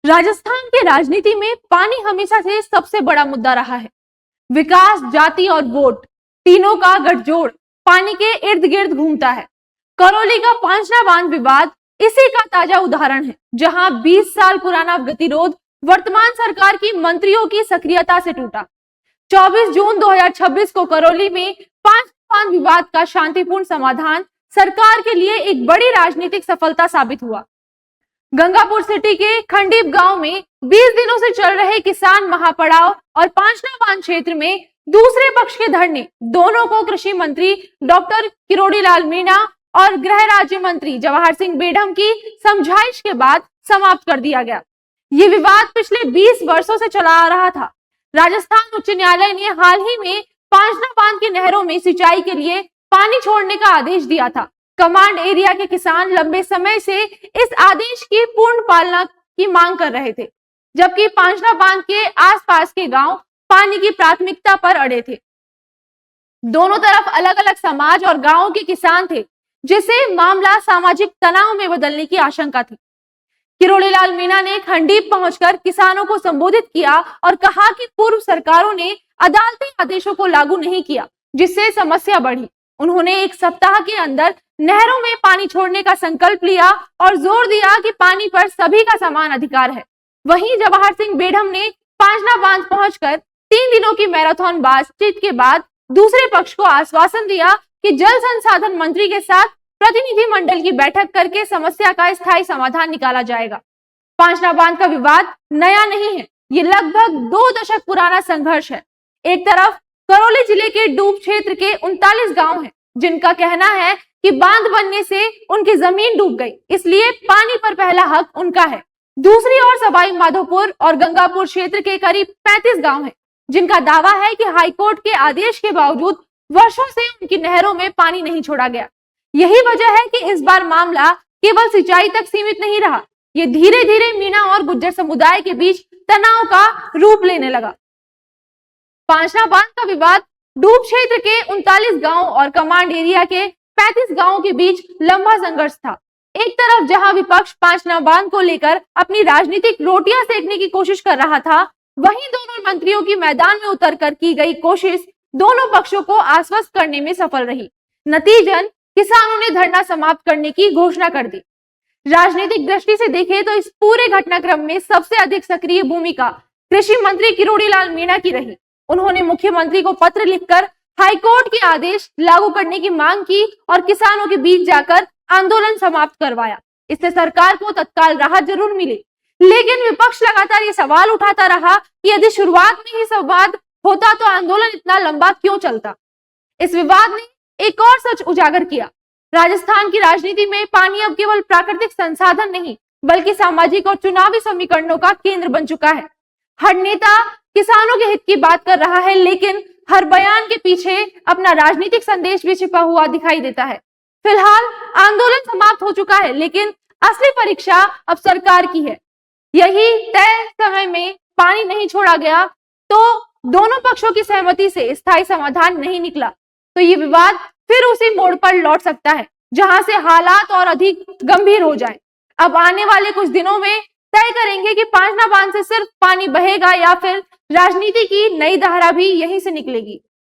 राजस्थान की राजनीति में पानी हमेशा से सबसे बड़ा मुद्दा रहा है। विकास, जाति और वोट तीनों का गठजोड़ पानी के इर्द गिर्द घूमता है। करौली का पांचना बांध विवाद इसी का ताजा उदाहरण है, जहां 20 साल पुराना गतिरोध वर्तमान सरकार की मंत्रियों की सक्रियता से टूटा। 24 जून 2026 को करौली में पांचना बांध विवाद का शांतिपूर्ण समाधान सरकार के लिए एक बड़ी राजनीतिक सफलता साबित हुआ। गंगापुर सिटी के खंडीप गांव में 20 दिनों से चल रहे किसान महापड़ाव और पांचना बांध क्षेत्र में दूसरे पक्ष के धरने दोनों को कृषि मंत्री डॉक्टर किरोड़ीलाल मीणा और गृह राज्य मंत्री जवाहर सिंह बेढम की समझाइश के बाद समाप्त कर दिया गया। ये विवाद पिछले 20 वर्षों से चला आ रहा था। राजस्थान उच्च न्यायालय ने हाल ही में पांचना बांध की नहरों में सिंचाई के लिए पानी छोड़ने का आदेश दिया था। कमांड एरिया के किसान लंबे समय से इस आदेश की पूर्ण पालना की मांग कर रहे थे, जबकि पांचना बांध के आसपास के गांव पानी की प्राथमिकता पर अड़े थे। दोनों तरफ अलग अलग समाज और गांवों के किसान थे, जिससे मामला सामाजिक तनाव में बदलने की आशंका थी। किरोड़ीलाल मीणा ने खंडीप पहुंचकर किसानों को संबोधित किया और कहा कि पूर्व सरकारों ने अदालती आदेशों को लागू नहीं किया, जिससे समस्या बढ़ी। उन्होंने एक सप्ताह के अंदर नहरों में पानी छोड़ने का संकल्प लिया और जोर दिया कि पानी पर सभी का समान अधिकार है। वहीं जवाहर सिंह बेढम ने पांचना बांध पहुंचकर 3 दिनों की मैराथन बातचीत के बाद दूसरे पक्ष को आश्वासन दिया कि जल संसाधन मंत्री के साथ प्रतिनिधिमंडल की बैठक करके समस्या का स्थायी समाधान निकाला जाएगा। पांचना बांध का विवाद नया नहीं है, ये लगभग 2 दशक पुराना संघर्ष है। एक तरफ करौली जिले के डूब क्षेत्र के 39 गांव हैं, जिनका कहना है कि बांध बनने से उनकी जमीन डूब गई, इसलिए पानी पर पहला हक उनका है। दूसरी ओर सवाई माधोपुर और गंगापुर क्षेत्र के करीब 35 गांव हैं, जिनका दावा है कि हाईकोर्ट के आदेश के बावजूद वर्षों से उनकी नहरों में पानी नहीं छोड़ा गया। यही वजह है कि इस बार मामला केवल सिंचाई तक सीमित नहीं रहा, ये धीरे धीरे मीणा और गुज्जर समुदाय के बीच तनाव का रूप लेने लगा। पांचना बांध का विवाद डूब क्षेत्र के 39 गांव और कमांड एरिया के 35 गांवों के बीच लंबा संघर्ष था। एक तरफ जहां विपक्ष पांचना बांध को लेकर अपनी राजनीतिक रोटियां सेकने की कोशिश कर रहा था, वहीं दोनों मंत्रियों की मैदान में उतरकर की गई कोशिश दोनों पक्षों को आश्वस्त करने में सफल रही। नतीजन किसानों ने धरना समाप्त करने की घोषणा कर दी। राजनीतिक दृष्टि से देखें तो इस पूरे घटनाक्रम में सबसे अधिक सक्रिय भूमिका कृषि मंत्री किरोड़ीलाल मीणा की रही। उन्होंने मुख्यमंत्री को पत्र लिखकर हाईकोर्ट के आदेश लागू करने की मांग की और किसानों के बीच जाकर आंदोलन समाप्त करवाया। इससे सरकार को तत्काल राहत जरूर मिली, लेकिन विपक्ष लगातार ये सवाल उठाता रहा कि यदि शुरुआत में ही संवाद होता तो आंदोलन इतना लंबा क्यों चलता। इस विवाद ने एक और सच उजागर किया। राजस्थान की राजनीति में पानी अब केवल प्राकृतिक संसाधन नहीं, बल्कि सामाजिक और चुनावी समीकरणों का केंद्र बन चुका है। हर नेता किसानों के हित की बात कर रहा है, लेकिन हर बयान के पीछे अपना राजनीतिक संदेश भी छिपा हुआ दिखाई देता है। फिलहाल आंदोलन समाप्त हो चुका है, लेकिन असली परीक्षा अब सरकार की है। यही तय समय में पानी नहीं छोड़ा गया तो दोनों पक्षों की सहमति से स्थायी समाधान नहीं निकला, तो ये विवाद फिर उसी मोड़ पर लौट सकता है, जहां से हालात और अधिक गंभीर हो जाएं। अब आने वाले कुछ दिनों में तय करेंगे कि पांचना बांध से सिर्फ पानी बहेगा या फिर राजनीति की नई धारा भी यहीं से निकलेगी।